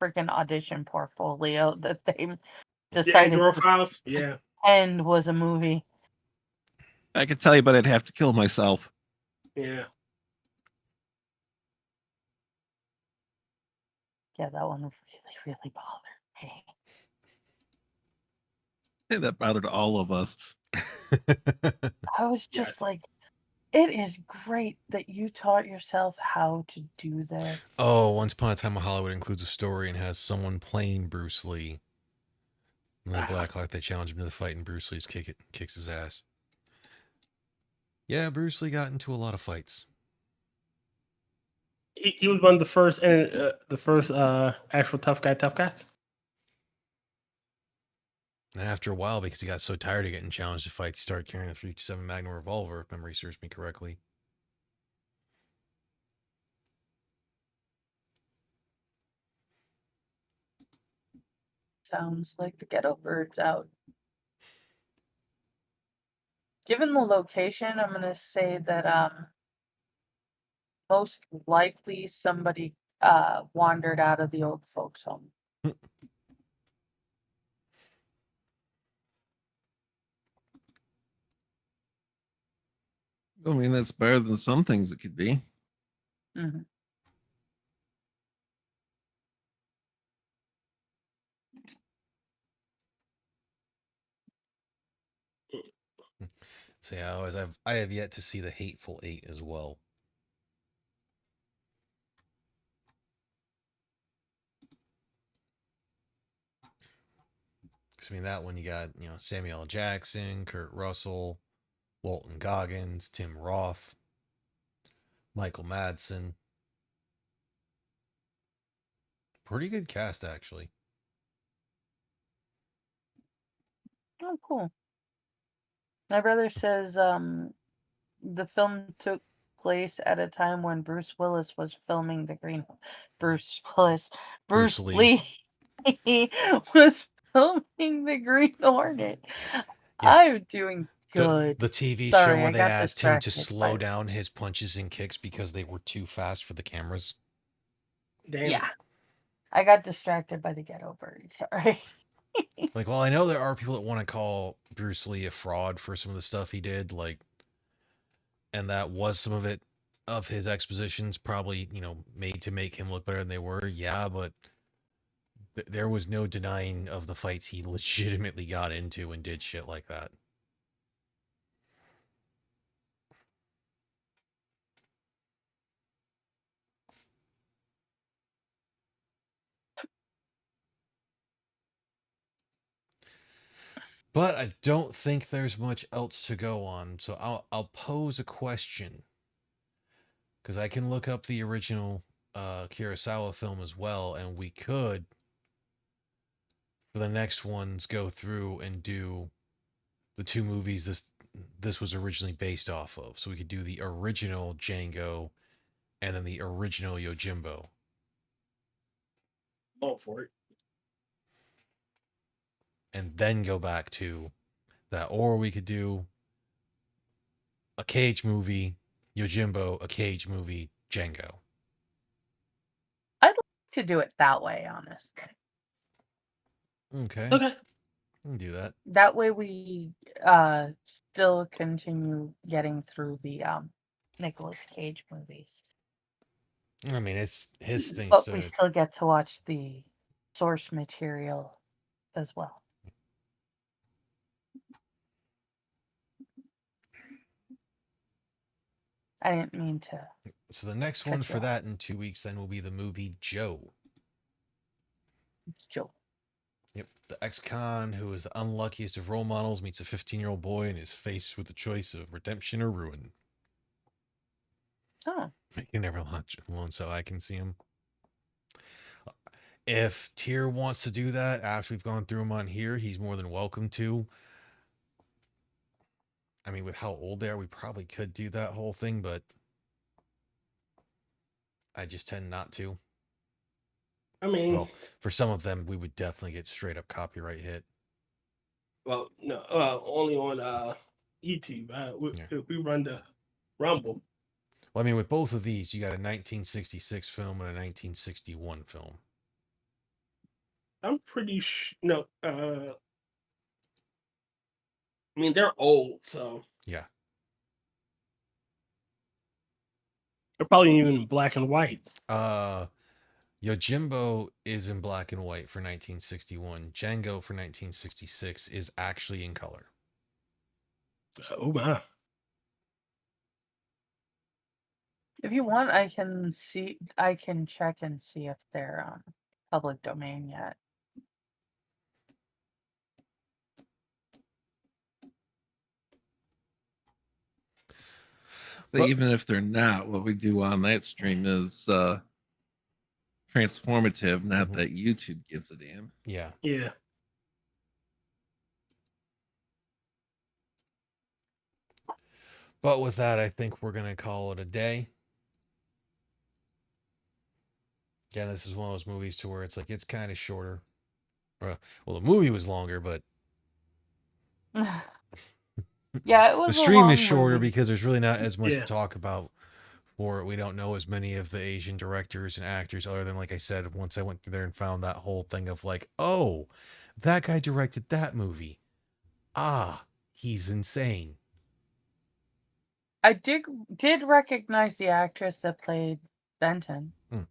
freaking audition portfolio that they The decided Andor to Files. Yeah. end was a movie. I could tell you, but I'd have to kill myself. Yeah. Yeah, that one really, really bothered me. Hey, that bothered all of us. I was Yes. just like, it is great that you taught yourself how to do this. Oh, Once Upon a Time in Hollywood includes a story and has someone playing Bruce Lee. And then Blacklock, they challenge him to the fight, and Bruce Lee's kicks his ass. Yeah, Bruce Lee got into a lot of fights. He was one of the first actual tough guys. And after a while, because he got so tired of getting challenged to fights, he started carrying a 357 Magnum revolver, if memory serves me correctly. Sounds like the Ghetto Bird's out. Given the location, I'm gonna say that most likely somebody wandered out of the old folks' home. I mean, that's better than some things it could be. Mm-hmm. So yeah, I have yet to see The Hateful Eight as well. Because I mean, that one you got Samuel L. Jackson, Kurt Russell, Walton Goggins, Tim Roth, Michael Madsen. Pretty good cast, actually. Oh, cool. My brother says the film took place at a time when Bruce Willis was filming the Green. Bruce Willis, Bruce Bruce Lee. Lee was filming the Green Hornet. Yeah. I'm doing good. The TV show Sorry, where I they got asked him to distracted slow by down his punches and kicks because they were too fast for the cameras. Damn. Yeah. I got distracted by the Ghetto Bird. Sorry. Like, well, I know there are people that want to call Bruce Lee a fraud for some of the stuff he did, like, and that was some of it of his expositions, probably, made to make him look better than they were. Yeah, but there was no denying of the fights he legitimately got into and did shit like that. But I don't think there's much else to go on, so I'll pose a question, because I can look up the original Kurosawa film as well, and we could, for the next ones, go through and do the two movies this was originally based off of. So we could do the original Django and then the original Yojimbo. Oh, for it. And then go back to that. Or we could do a Cage movie, Yojimbo, a Cage movie, Django. I'd like to do it that way, honestly. Okay. Okay. We can do that. That way we still continue getting through the Nicolas Cage movies. I mean, it's his thing. But we still get to watch the source material as well. I didn't mean to. So the next one for that in 2 weeks then will be the movie Joe. Joe. Yep. The ex-con who is the unluckiest of role models meets a 15-year-old boy and is faced with the choice of redemption or ruin. Oh. You never launch alone, so I can see him. If Tyr wants to do that after we've gone through him on here, he's more than welcome to. I mean, with how old they are, we probably could do that whole thing, but I just tend not to. I mean, Well, for some of them, we would definitely get straight up copyright hit. well, no, only on YouTube. Yeah. If we run the Rumble. Well, I mean, with both of these, you got a 1966 film and a 1961 film. I'm pretty sure. No, I mean they're old, so Yeah. they're probably even black and white. Yojimbo is in black and white for 1961. Django for 1966 is actually in color. Oh my! If you want, I can check and see if they're public domain yet. So even if they're not, what we do on that stream is transformative, not Mhm. that YouTube gives a damn. Yeah. Yeah. But with that, I think we're going to call it a day. Yeah, this is one of those movies to where it's like it's kind of shorter. Well, the movie was longer, but Yeah, it was the a stream is long shorter movie. because there's really not as much Yeah. to talk about for it. We don't know as many of the Asian directors and actors, other than, like I said, once I went through there and found that whole thing of like, oh, that guy directed that movie. Ah, he's insane. I did recognize the actress that played Benton. Hmm.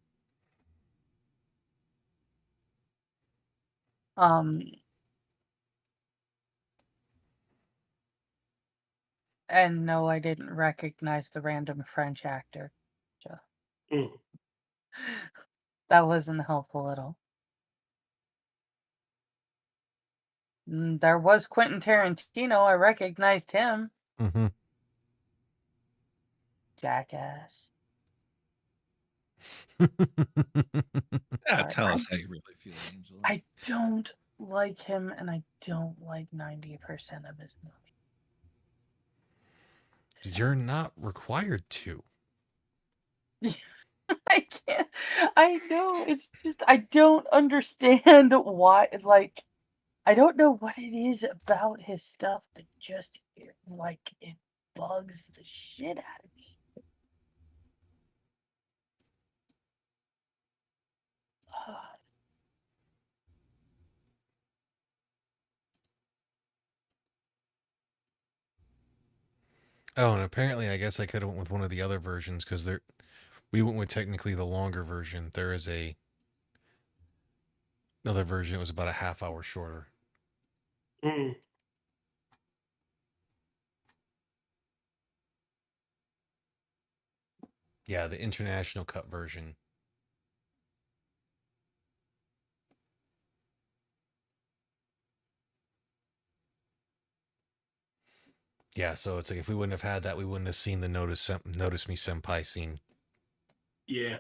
And no, I didn't recognize the random French actor. So Mm. that wasn't helpful at all. There was Quentin Tarantino. I recognized him. Mm-hmm. Jackass. Yeah, tell us how you really feel, Angel. I don't like him, and I don't like 90% of his movies. You're not required to. I can't. I know. It's just I don't understand why. Like, I don't know what it is about his stuff that just it bugs the shit out of me. Oh, and apparently, I guess I could have went with one of the other versions because we went with technically the longer version. There is another version that was about a half hour shorter. Mm. Yeah, the international cut version. Yeah, so it's like if we wouldn't have had that, we wouldn't have seen the Notice Me Senpai scene. Yeah.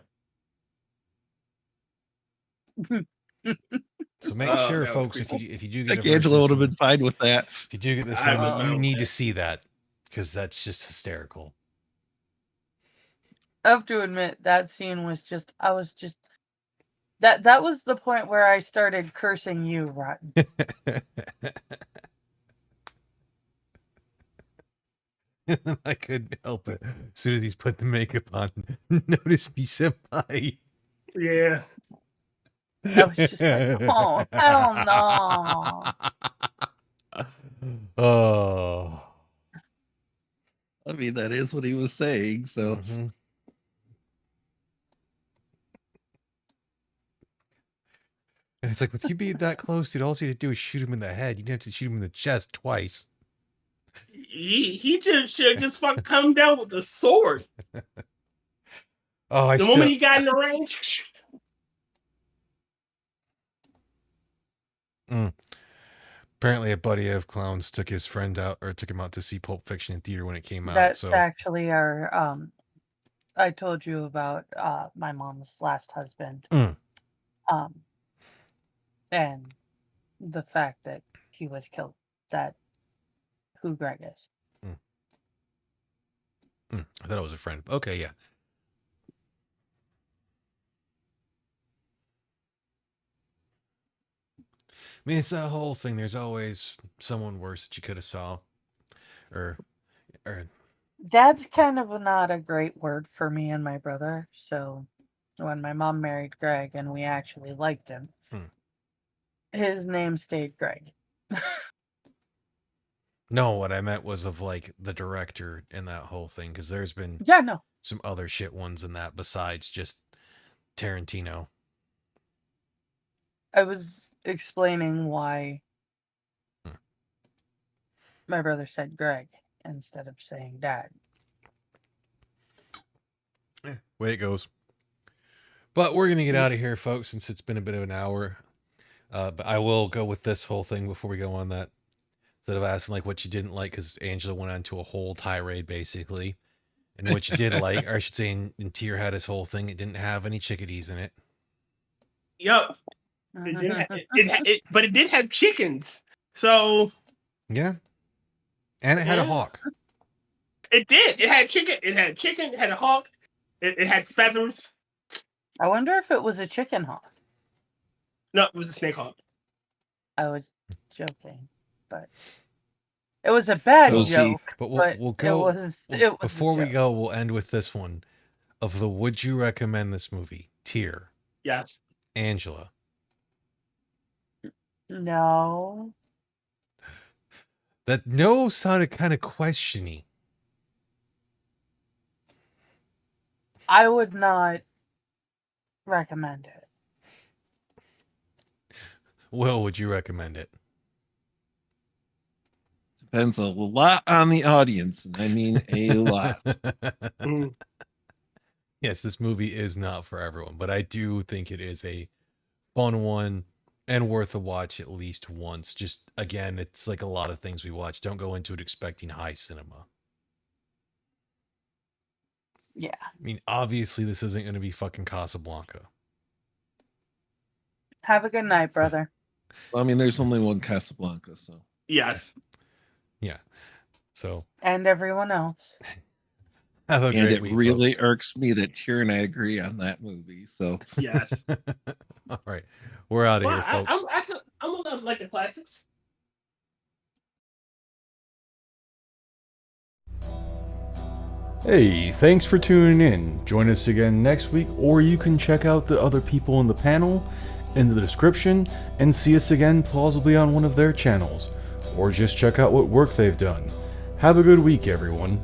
So make Oh, sure, that was folks, if creepy. you do I get a think version of Angela this would have one, been fine with that. if you do get this I one, was you fine with need to that. see that because that's just hysterical. I have to admit that scene was just. I was just. That was the point where I started cursing you, Rotn. I couldn't help it. As soon as he's put the makeup on, Notice Me Senpai. Yeah. I was just like, oh hell no. Oh. I mean, that is what he was saying. So Mm-hmm. And it's like, with you being that close, dude, all you had to do is shoot him in the head. You didn't have to shoot him in the chest twice. He just should just fucking come down with the sword. Oh, The moment he got in the range. Apparently, a buddy of Clown's took his friend out, or took him out to see Pulp Fiction in theater when it came out. That's So actually our I told you about my mom's last husband. Mm. And the fact that he was killed. That who Greg is. I thought it was a friend. Okay, yeah. mean, it's that whole thing. There's always someone worse that you could have saw, or Dad's kind of not a great word for me and my brother. So when my mom married Greg and we actually liked him, his name stayed Greg. no. What I meant was of like the director in that whole thing, because there's been Yeah, no. some other shit ones in that besides just Tarantino. I was explaining why my brother said Greg instead of saying Dad. Way it goes. But we're gonna get out of here, folks, since it's been a bit of an hour. But I will go with this whole thing before we go on that. Instead of asking like what you didn't like, because Angela went on to a whole tirade basically, and what you did like, or I should say, in Tier had his whole thing. It didn't have any chickadees in it. Yup. But it did have chickens. So yeah, and it had a hawk. It did. It had chicken. It had chicken. It had a hawk. It had feathers. I wonder if it was a chicken hawk. No, it was a snake hawk. I was joking, but it was a bad joke. But we'll go. It was before we go, we'll end with this one. Of the would you recommend this movie? Tier. Yes. Angela. No. That no sounded kind of questiony. I would not recommend it. Will, would you recommend it? Depends a lot on the audience, and I mean a lot. Yes, this movie is not for everyone, but I do think it is a fun one and worth a watch at least once. Just again, it's like a lot of things we watch. Don't go into it expecting high cinema. Yeah. I mean, obviously, this isn't going to be fucking Casablanca. Have a good night, brother. Well, I mean, there's only one Casablanca, so. Yes. Yeah. So. And everyone else. Have a great week, really folks. irks me that Tier and I agree on that movie. So. Yes. All right. We're out of here, folks. I'm gonna like the classics. Hey, thanks for tuning in. Join us again next week, or you can check out the other people in the panel in the description and see us again plausibly on one of their channels, or just check out what work they've done. Have a good week, everyone.